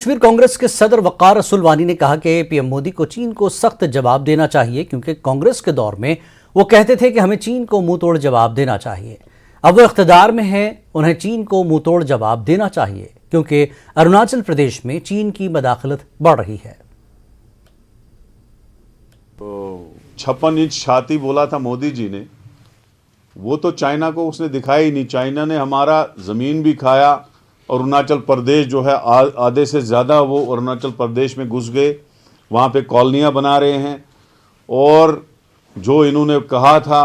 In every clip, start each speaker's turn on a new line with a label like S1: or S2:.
S1: कश्मीर कांग्रेस के सदर वक़ार असुलवानी ने कहा कि पीएम मोदी को चीन को सख्त जवाब देना चाहिए, क्योंकि कांग्रेस के दौर में वो कहते थे कि हमें चीन को मुंह तोड़ जवाब देना चाहिए। अब वो इख्तिदार में है, उन्हें चीन को मुंह तोड़ जवाब देना चाहिए, क्योंकि अरुणाचल प्रदेश में चीन की मदाखलत बढ़ रही है।
S2: 56 इंच छाती बोला था मोदी जी ने, वो तो चाइना को उसने दिखाया ही नहीं। चाइना ने हमारा ज़मीन भी खाया। अरुणाचल प्रदेश जो है आधे से ज़्यादा वो अरुणाचल प्रदेश में घुस गए, वहाँ पे कॉलोनियाँ बना रहे हैं। और जो इन्होंने कहा था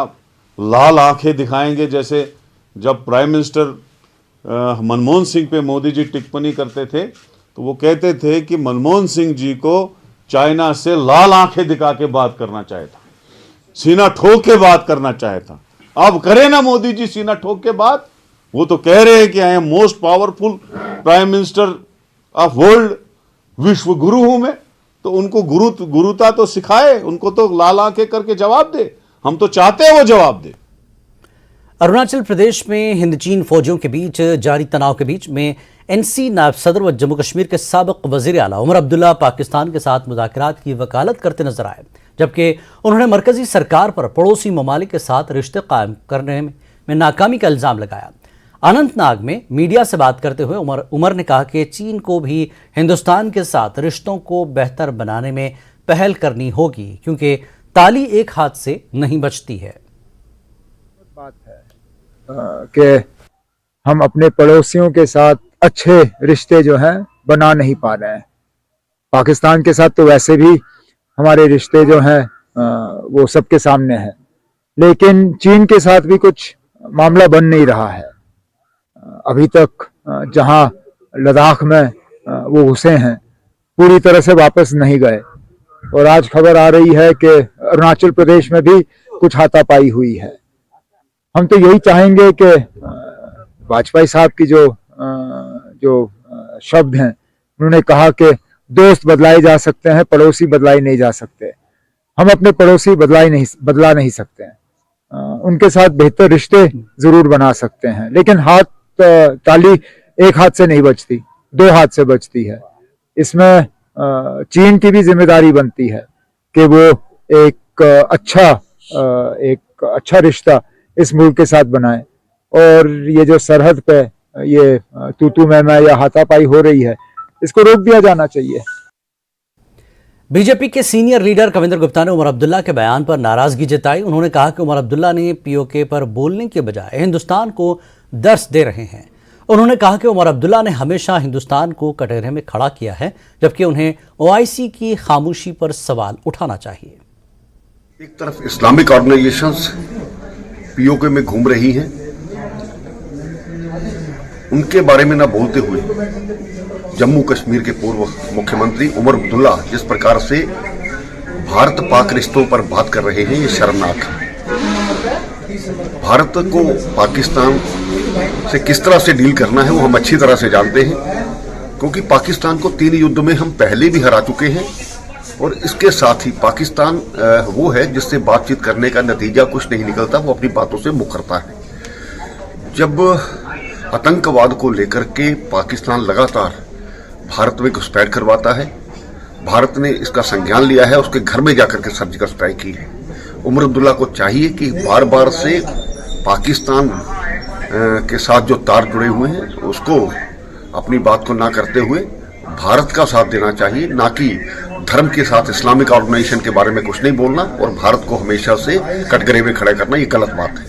S2: लाल आंखें दिखाएंगे, जैसे जब प्राइम मिनिस्टर मनमोहन सिंह पे मोदी जी टिप्पणी करते थे तो वो कहते थे कि मनमोहन सिंह जी को चाइना से लाल आंखें दिखा के बात करना चाहिए था, सीना ठोक के बात करना चाहिए था। अब करे ना मोदी जी सीना ठोक के बात। वो तो कह रहे हैं कि I am most powerful prime minister of world, विश्व गुरु हूं मैं। तो उनको गुरुता तो सिखाए, उनको तो लाल आंखें करके जवाब दे। हम तो चाहते हैं वो जवाब दे।
S1: अरुणाचल प्रदेश में हिंद चीन फौजियों के बीच जारी तनाव के बीच में एनसी नायब सदर व जम्मू कश्मीर के साबिक वजीर आला उमर अब्दुल्ला पाकिस्तान के साथ मुज़ाकरात की वकालत करते नजर आए, जबकि उन्होंने मरकजी सरकार पर पड़ोसी ममालिक के साथ रिश्ते कायम करने में नाकामी का इल्ज़ाम लगाया। अनंतनाग में मीडिया से बात करते हुए उमर ने कहा कि चीन को भी हिंदुस्तान के साथ रिश्तों को बेहतर बनाने में पहल करनी होगी, क्योंकि ताली एक हाथ से नहीं बचती है।
S3: बात है कि हम अपने पड़ोसियों के साथ अच्छे रिश्ते जो हैं बना नहीं पा रहे हैं। पाकिस्तान के साथ तो वैसे भी हमारे रिश्ते जो हैं वो सबके सामने है, लेकिन चीन के साथ भी कुछ मामला बन नहीं रहा है। अभी तक जहां लद्दाख में वो घुसे हैं पूरी तरह से वापस नहीं गए, और आज खबर आ रही है कि अरुणाचल प्रदेश में भी कुछ हाथापाई हुई है। हम तो यही चाहेंगे कि वाजपेयी साहब की जो शब्द हैं, उन्होंने कहा कि दोस्त बदलाए जा सकते हैं, पड़ोसी बदलाए नहीं जा सकते। हम अपने पड़ोसी बदला नहीं सकते हैं। उनके साथ बेहतर रिश्ते जरूर बना सकते हैं, लेकिन ताली एक हाथ से नहीं बचती, दो हाथ से बचती है। इसमें चीन की भी जिम्मेदारी बनती है कि वो एक अच्छा रिश्ता इस मुल्क के साथ बनाए, और ये जो सरहद पे ये तू मैं या हाथापाई हो रही है, इसको रोक दिया जाना चाहिए।
S1: बीजेपी के सीनियर लीडर कविंदर गुप्ता ने उमर अब्दुल्ला के बयान पर नाराजगी जताई। उन्होंने कहा कि उमर अब्दुल्ला ने पीओके पर बोलने के बजाय हिंदुस्तान को दर्स दे रहे हैं। उन्होंने कहा कि उमर अब्दुल्ला ने हमेशा हिंदुस्तान को कटघरे में खड़ा किया है, जबकि उन्हें ओआईसी की खामोशी पर सवाल उठाना चाहिए।
S4: एक तरफ इस्लामिक ऑर्गेनाइजेशंस पीओके में घूम रही हैं, उनके बारे में न बोलते हुए जम्मू कश्मीर के पूर्व मुख्यमंत्री उमर अब्दुल्ला जिस प्रकार से भारत पाक रिश्तों पर बात कर रहे हैं, ये शर्मनाक है। भारत को पाकिस्तान से किस तरह से डील करना है वो हम अच्छी तरह से जानते हैं, क्योंकि पाकिस्तान को 3 युद्ध में हम पहले भी हरा चुके हैं। और इसके साथ ही पाकिस्तान वो है जिससे बातचीत करने का नतीजा कुछ नहीं निकलता, वो अपनी बातों से मुकरता है। जब आतंकवाद को लेकर के पाकिस्तान लगातार भारत में घुसपैठ करवाता है, भारत ने इसका संज्ञान लिया है, उसके घर में जाकर के सर्जिकल स्ट्राइक की है। उमर अब्दुल्ला को चाहिए कि बार बार से पाकिस्तान के साथ जो तार जुड़े हुए हैं उसको अपनी बात को ना करते हुए भारत का साथ देना चाहिए, ना कि धर्म के साथ इस्लामिक ऑर्गेनाइजेशन के बारे में कुछ नहीं बोलना और भारत को हमेशा से कटघरे में खड़ा करना। ये गलत बात है।